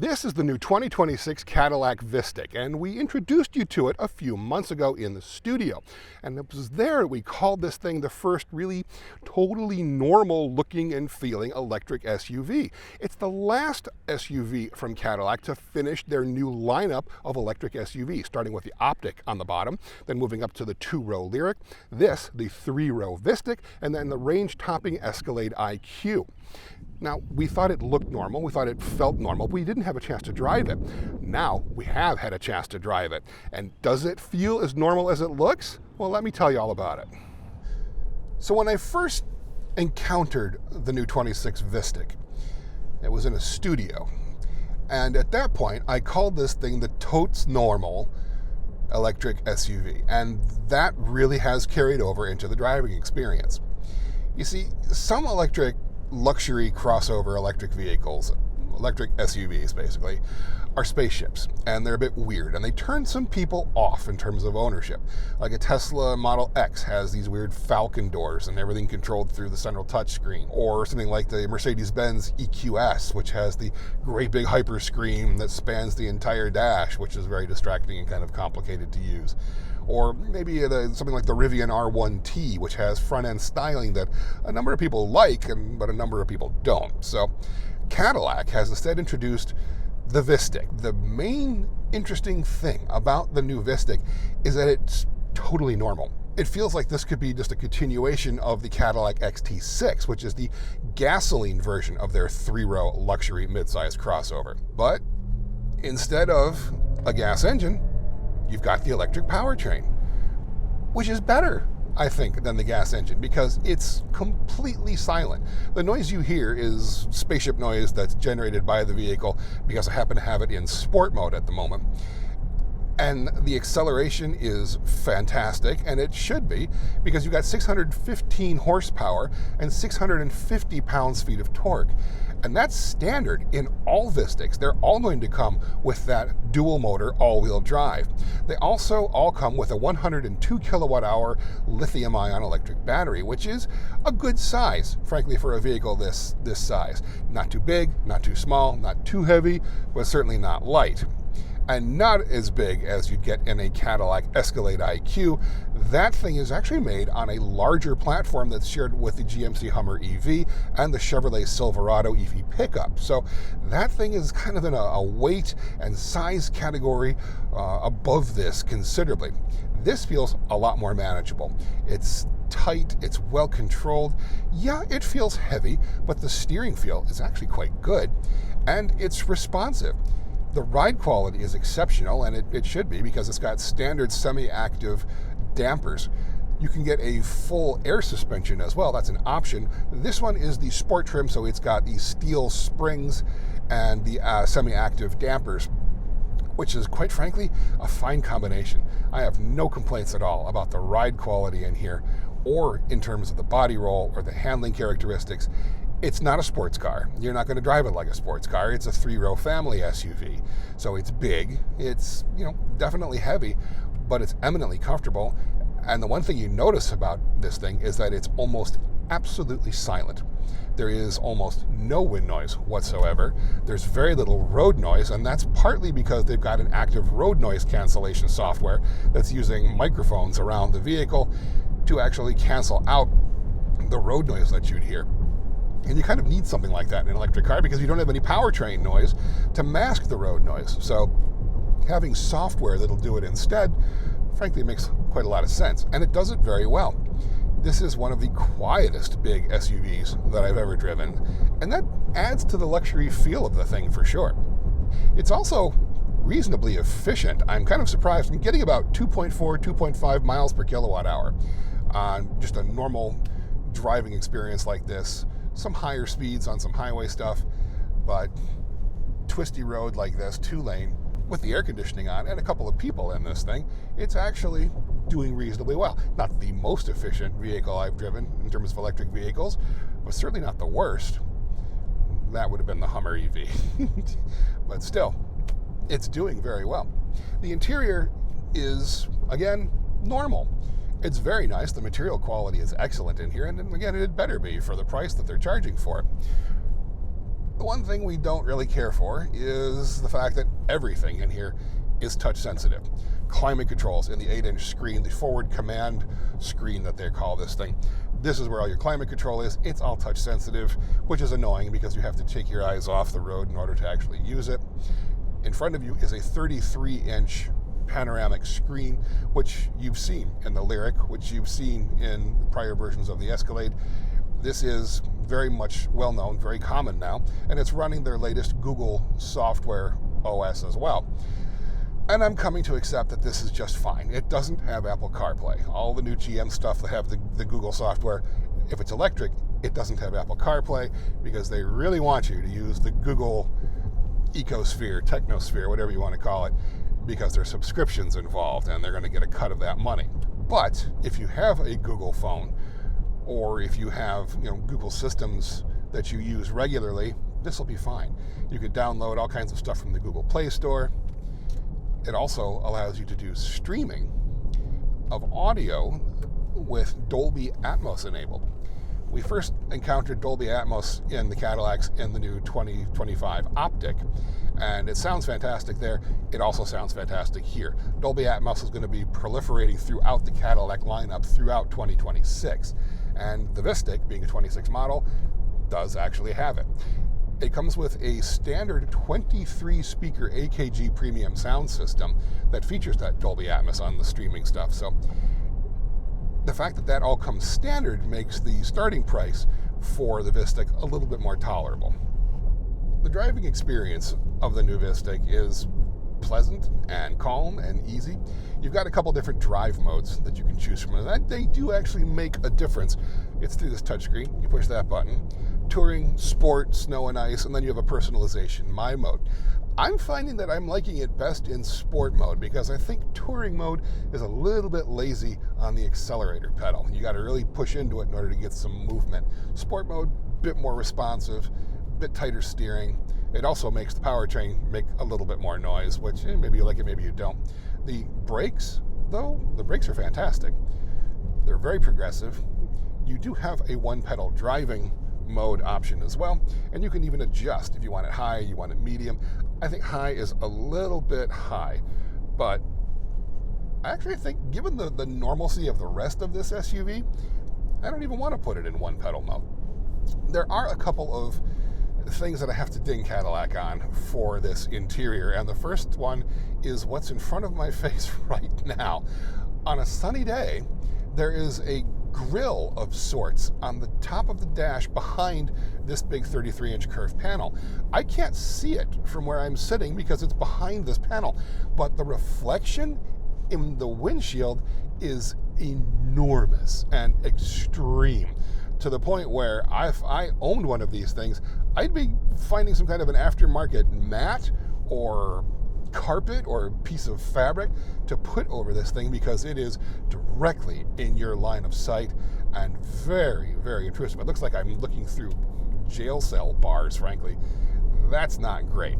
This is the new 2026 Cadillac Vistiq, and we introduced you to it a few months ago in the studio. And it was there we called this thing the first really totally normal looking and feeling electric SUV. It's the last SUV from Cadillac to finish their new lineup of electric SUVs, starting with the Optiq on the bottom, then moving up to the 2-row Lyriq, this, the 3-row Vistiq, and then the range-topping Escalade IQ. Now, we thought it looked normal, we thought it felt normal, but we didn't have a chance to drive it. Now, we have had a chance to drive it. And does it feel as normal as it looks? Well, let me tell you all about it. So when I first encountered the new 26 Vistiq, it was in a studio. And at that point, I called this thing the totes normal electric SUV. And that really has carried over into the driving experience. You see, some luxury crossover electric vehicles, electric SUVs basically, are spaceships, and they're a bit weird, and they turn some people off in terms of ownership. Like a Tesla Model X has these weird Falcon doors and everything controlled through the central touchscreen, or something like the Mercedes-Benz EQS, which has the great big hyper screen that spans the entire dash, which is very distracting and kind of complicated to use. Or maybe something like the Rivian R1T, which has front-end styling that a number of people like, but a number of people don't. So Cadillac has instead introduced the Vistiq. The main interesting thing about the new Vistiq is that it's totally normal. It feels like this could be just a continuation of the Cadillac XT6, which is the gasoline version of their 3-row luxury midsize crossover. But instead of a gas engine, you've got the electric powertrain, which is better, I think, than the gas engine because it's completely silent. The noise you hear is spaceship noise that's generated by the vehicle because I happen to have it in sport mode at the moment. And the acceleration is fantastic, and it should be, because you've got 615 horsepower and 650 pounds-feet of torque. And that's standard in all Vistiqs. They're all going to come with that dual-motor all-wheel drive. They also all come with a 102 kilowatt-hour lithium-ion electric battery, which is a good size, frankly, for a vehicle this size. Not too big, not too small, not too heavy, but certainly not light. And not as big as you'd get in a Cadillac Escalade IQ. That thing is actually made on a larger platform that's shared with the GMC Hummer EV and the Chevrolet Silverado EV pickup. So that thing is kind of in a weight and size category above this considerably. This feels a lot more manageable. It's tight, it's well controlled. Yeah, it feels heavy, but the steering feel is actually quite good, and it's responsive. The ride quality is exceptional, and it should be because it's got standard semi-active dampers. You can get a full air suspension as well. That's an option. This one is the sport trim, so it's got the steel springs and the semi-active dampers, which is, quite frankly, a fine combination. I have no complaints at all about the ride quality in here, or in terms of the body roll or the handling characteristics. It's not a sports car. You're not going to drive it like a sports car. It's a 3-row family SUV. So it's big, it's, definitely heavy, but it's eminently comfortable. And the one thing you notice about this thing is that it's almost absolutely silent. There is almost no wind noise whatsoever. There's very little road noise, and that's partly because they've got an active road noise cancellation software that's using microphones around the vehicle to actually cancel out the road noise that you'd hear. And you kind of need something like that in an electric car because you don't have any powertrain noise to mask the road noise. So having software that'll do it instead, frankly, makes quite a lot of sense. And it does it very well. This is one of the quietest big SUVs that I've ever driven. And that adds to the luxury feel of the thing for sure. It's also reasonably efficient. I'm kind of surprised. I'm getting about 2.5 miles per kilowatt hour on just a normal driving experience like this. Some higher speeds on some highway stuff, but twisty road like this, 2-lane, with the air conditioning on and a couple of people in this thing, it's actually doing reasonably well. Not the most efficient vehicle I've driven in terms of electric vehicles, but certainly not the worst. That would have been the Hummer EV. But still, it's doing very well. The interior is, again, normal. It's very nice. The material quality is excellent in here, and again, it had better be for the price that they're charging for it. The one thing we don't really care for is the fact that everything in here is touch sensitive. Climate controls in the 8-inch screen, the forward command screen that they call this thing. This is where all your climate control is. It's all touch sensitive, which is annoying because you have to take your eyes off the road in order to actually use it. In front of you is a 33-inch panoramic screen, which you've seen in the Lyriq, which you've seen in prior versions of the Escalade. This is very much well known, very common now, and it's running their latest Google software OS as well. And I'm coming to accept that this is just fine. It doesn't have Apple CarPlay. All the new GM stuff that have the Google software, if it's electric, it doesn't have Apple CarPlay because they really want you to use the Google ecosphere, technosphere, whatever you want to call it, because there's subscriptions involved and they're going to get a cut of that money. But if you have a Google phone, or if you have Google systems that you use regularly, this will be fine. You could download all kinds of stuff from the Google Play Store. It also allows you to do streaming of audio with Dolby Atmos enabled. We first encountered Dolby Atmos in the Cadillacs in the new 2025 Optic, and it sounds fantastic there. It also sounds fantastic here. Dolby Atmos is going to be proliferating throughout the Cadillac lineup throughout 2026, and the Vistiq, being a 26 model, does actually have it. It comes with a standard 23-speaker AKG premium sound system that features that Dolby Atmos on the streaming stuff. So the fact that that all comes standard makes the starting price for the Vistiq a little bit more tolerable. The driving experience of the new Vistiq is pleasant and calm and easy. You've got a couple different drive modes that you can choose from, and they do actually make a difference. It's through this touchscreen. You push that button. Touring, Sport, Snow and Ice, and then you have a personalization, My Mode. I'm finding that I'm liking it best in Sport mode because I think Touring mode is a little bit lazy on the accelerator pedal. You got to really push into it in order to get some movement. Sport mode, bit more responsive, bit tighter steering. It also makes the powertrain make a little bit more noise, which maybe you like it, maybe you don't. The brakes, though, the brakes are fantastic. They're very progressive. You do have a one-pedal driving mode option as well, and you can even adjust if you want it high, you want it medium. I think high is a little bit high, but I actually think given the normalcy of the rest of this SUV, I don't even want to put it in one pedal mode. There are a couple of things that I have to ding Cadillac on for this interior, and the first one is what's in front of my face right now. On a sunny day, there is a grill of sorts on the top of the dash behind this big 33-inch curved panel. I can't see it from where I'm sitting because it's behind this panel, but the reflection in the windshield is enormous and extreme, to the point where if I owned one of these things, I'd be finding some kind of an aftermarket mat or carpet or piece of fabric to put over this thing because it is directly in your line of sight and very, very intrusive. It looks like I'm looking through jail cell bars, frankly. That's not great.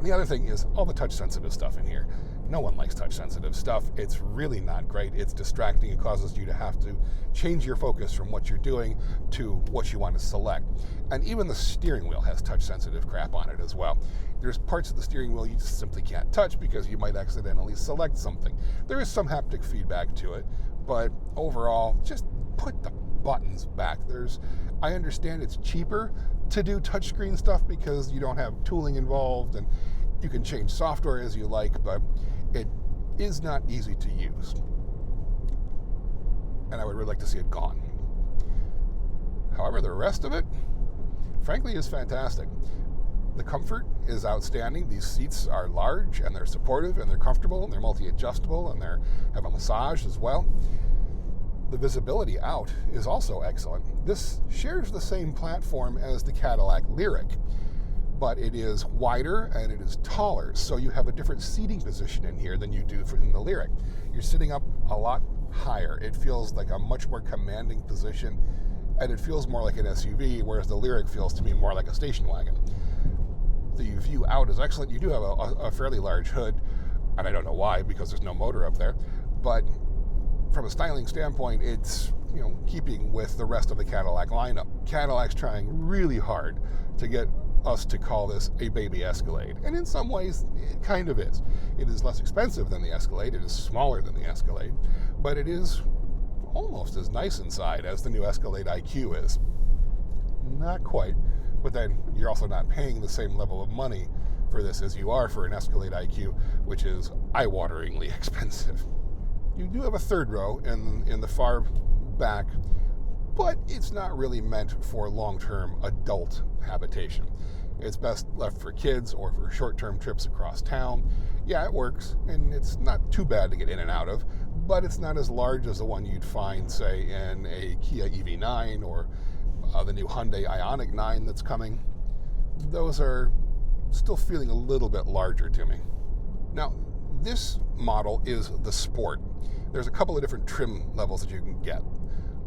The other thing is all the touch-sensitive stuff in here. No one likes touch-sensitive stuff. It's really not great. It's distracting. It causes you to have to change your focus from what you're doing to what you want to select. And even the steering wheel has touch-sensitive crap on it as well. There's parts of the steering wheel you just simply can't touch because you might accidentally select something. There is some haptic feedback to it, but overall, just put the buttons back. I understand it's cheaper to do touchscreen stuff because you don't have tooling involved and you can change software as you like, but it is not easy to use. And I would really like to see it gone. However, the rest of it, frankly, is fantastic. The comfort is outstanding. These seats are large and they're supportive and they're comfortable and they're multi-adjustable and they have a massage as well. The visibility out is also excellent. This shares the same platform as the Cadillac Lyriq, but it is wider and it is taller, so you have a different seating position in here than you do in the Lyriq. You're sitting up a lot higher. It feels like a much more commanding position, and it feels more like an SUV, whereas the Lyriq feels to me more like a station wagon. The view out is excellent. You do have a fairly large hood, and I don't know why, because there's no motor up there, but from a styling standpoint, it's keeping with the rest of the Cadillac lineup. Cadillac's trying really hard to get us to call this a baby Escalade, and in some ways it kind of is. It is less expensive than the Escalade, it is smaller than the Escalade, but it is almost as nice inside as the new Escalade IQ is. Not quite, but then you're also not paying the same level of money for this as you are for an Escalade IQ, which is eye-wateringly expensive. You do have a third row in the far back, but it's not really meant for long-term adult habitation. It's best left for kids or for short-term trips across town. Yeah, it works, and it's not too bad to get in and out of, but it's not as large as the one you'd find, say, in a Kia EV9 or the new Hyundai Ioniq 9 that's coming. Those are still feeling a little bit larger to me. Now, this model is the Sport. There's a couple of different trim levels that you can get.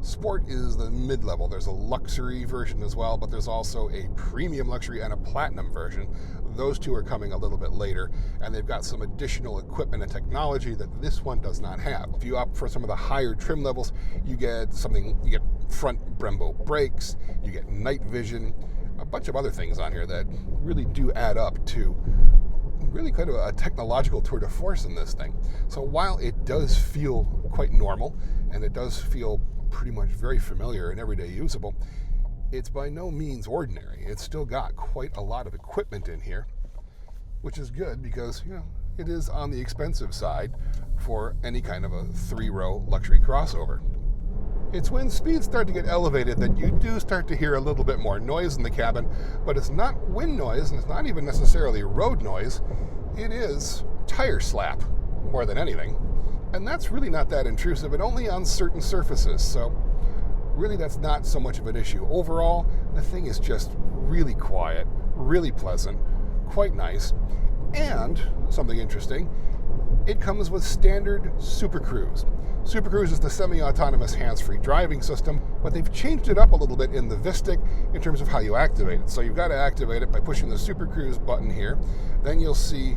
Sport is the mid-level. There's a luxury version as well, but there's also a premium luxury and a platinum version. Those two are coming a little bit later, and they've got some additional equipment and technology that this one does not have. If you opt for some of the higher trim levels, you get front Brembo brakes, you get night vision, a bunch of other things on here that really do add up to really kind of a technological tour de force in this thing. So while it does feel quite normal, and it does feel pretty much very familiar and everyday usable, it's by no means ordinary. It's still got quite a lot of equipment in here, which is good because, it is on the expensive side for any kind of a three-row luxury crossover. It's when speeds start to get elevated that you do start to hear a little bit more noise in the cabin, but it's not wind noise, and it's not even necessarily road noise. It is tire slap more than anything. And that's really not that intrusive, and only on certain surfaces, so really that's not so much of an issue. Overall, the thing is just really quiet, really pleasant, quite nice, and something interesting, it comes with standard Super Cruise. Super Cruise is the semi-autonomous hands-free driving system, but they've changed it up a little bit in the Vistiq in terms of how you activate it. So you've got to activate it by pushing the Super Cruise button here. Then you'll see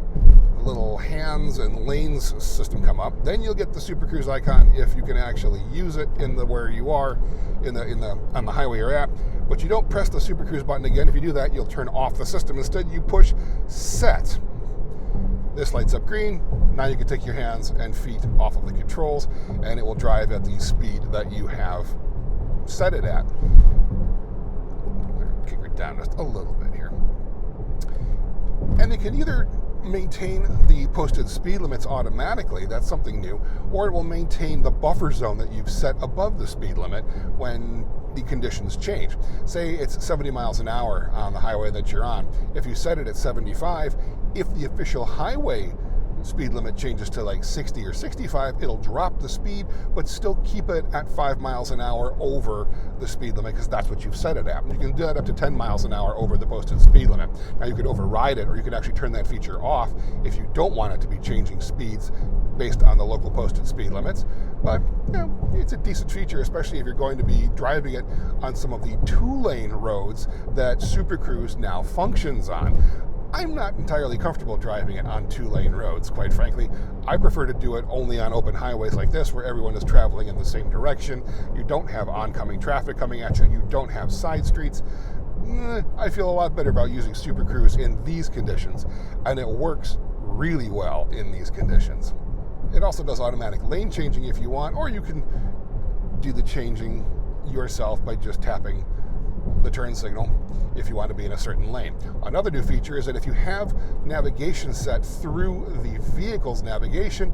the little hands and lanes system come up. Then you'll get the Super Cruise icon if you can actually use it where you are on the highway you're at. But you don't press the Super Cruise button again. If you do that, you'll turn off the system. Instead, you push set. This lights up green. Now you can take your hands and feet off of the controls, and it will drive at the speed that you have set it at. Kick it down just a little bit here. And it can either maintain the posted speed limits automatically, that's something new, or it will maintain the buffer zone that you've set above the speed limit when the conditions change. Say it's 70 miles an hour on the highway that you're on. If you set it at 75, if the official highway speed limit changes to like 60 or 65, it'll drop the speed, but still keep it at 5 miles an hour over the speed limit because that's what you've set it at. And you can do that up to 10 miles an hour over the posted speed limit. Now you could override it, or you could actually turn that feature off if you don't want it to be changing speeds based on the local posted speed limits. But it's a decent feature, especially if you're going to be driving it on some of the 2-lane roads that Super Cruise now functions on. I'm not entirely comfortable driving it on 2-lane roads, quite frankly. I prefer to do it only on open highways like this, where everyone is traveling in the same direction. You don't have oncoming traffic coming at you. You don't have side streets. I feel a lot better about using Super Cruise in these conditions, and it works really well in these conditions. It also does automatic lane changing if you want, or you can do the changing yourself by just tapping the turn signal if you want to be in a certain lane. Another new feature is that if you have navigation set through the vehicle's navigation,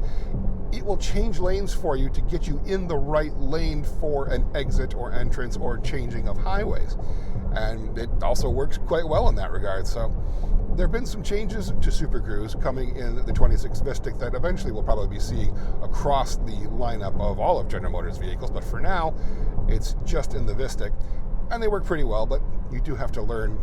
it will change lanes for you to get you in the right lane for an exit or entrance or changing of highways. And it also works quite well in that regard. So there have been some changes to Super Cruise coming in the 26 Vistiq that eventually we'll probably be seeing across the lineup of all of General Motors vehicles, but for now, it's just in the Vistiq. And they work pretty well, but you do have to learn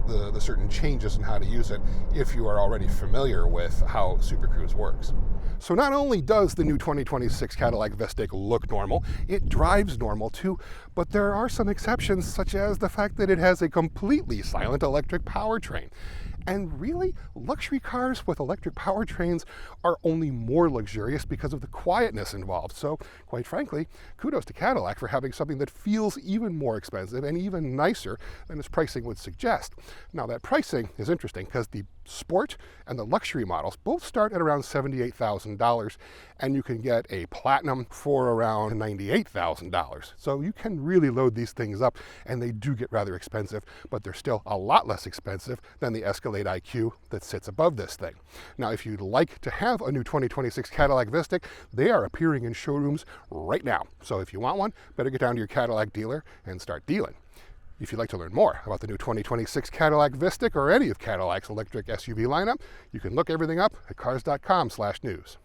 the certain changes and how to use it if you are already familiar with how Super Cruise works. So not only does the new 2026 Cadillac Vistiq look normal, it drives normal too, but there are some exceptions, such as the fact that it has a completely silent electric powertrain. And really, luxury cars with electric powertrains are only more luxurious because of the quietness involved. So, quite frankly, kudos to Cadillac for having something that feels even more expensive and even nicer than its pricing would suggest. Now, that pricing is interesting because the Sport and the luxury models both start at around $78,000, and you can get a Platinum for around $98,000. So you can really load these things up, and they do get rather expensive, but they're still a lot less expensive than the Escalade IQ that sits above this thing. Now, if you'd like to have a new 2026 Cadillac Vistiq, they are appearing in showrooms right now. So if you want one, better get down to your Cadillac dealer and start dealing. If you'd like to learn more about the new 2026 Cadillac Vistiq or any of Cadillac's electric SUV lineup, you can look everything up at Cars.com/news.